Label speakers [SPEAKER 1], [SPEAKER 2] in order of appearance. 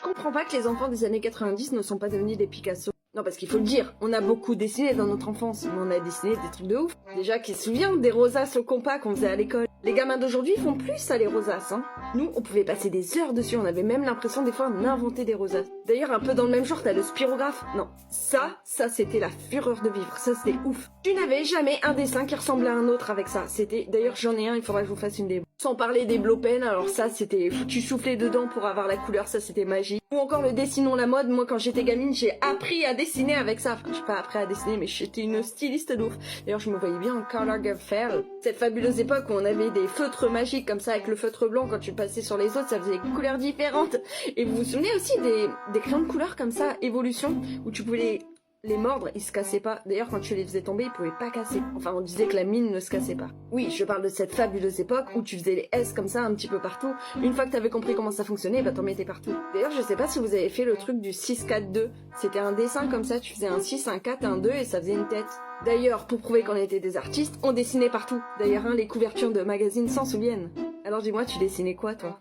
[SPEAKER 1] comprends pas que les enfants des années 90 ne sont pas devenus des Picasso. Non, parce qu'il faut le dire, on a beaucoup dessiné dans notre enfance, mais on a dessiné des trucs de ouf. Déjà, qui se souvient des rosaces au compas qu'on faisait à l'école. Les gamins d'aujourd'hui font plus ça, les rosaces, hein. Nous, on pouvait passer des heures dessus, on avait même l'impression des fois d'inventer des rosaces. D'ailleurs, un peu dans le même genre, t'as le spirographe. Non, ça c'était la fureur de vivre, ça c'était ouf. Tu n'avais jamais un dessin qui ressemblait à un autre avec ça. C'était, d'ailleurs j'en ai un, il faudra que je vous fasse une démo. Sans parler des blow pens, alors ça c'était, tu soufflais dedans pour avoir la couleur, ça c'était magique. Ou encore le dessinons la mode, moi quand j'étais gamine, j'ai appris à dessiner avec ça. Enfin, j'ai pas appris à dessiner, mais j'étais une styliste d'ouf. D'ailleurs, je me voyais bien en Karl Lagerfeld. Cette fabuleuse époque où on avait des feutres magiques comme ça avec le feutre blanc, quand tu passais sur les autres, ça faisait des couleurs différentes. Et vous vous souvenez aussi des crayons de couleur comme ça, Évolution, où tu pouvais les mordre, ils se cassaient pas. D'ailleurs, quand tu les faisais tomber, ils pouvaient pas casser. Enfin, on disait que la mine ne se cassait pas. Oui, je parle de cette fabuleuse époque où tu faisais les S comme ça un petit peu partout. Une fois que t'avais compris comment ça fonctionnait, bah t'en mettais partout. D'ailleurs, je sais pas si vous avez fait le truc du 6-4-2. C'était un dessin comme ça, tu faisais un 6, un 4, un 2 et ça faisait une tête. D'ailleurs, pour prouver qu'on était des artistes, on dessinait partout. D'ailleurs, les couvertures de magazines s'en souviennent. Alors dis-moi, tu dessinais quoi, toi ?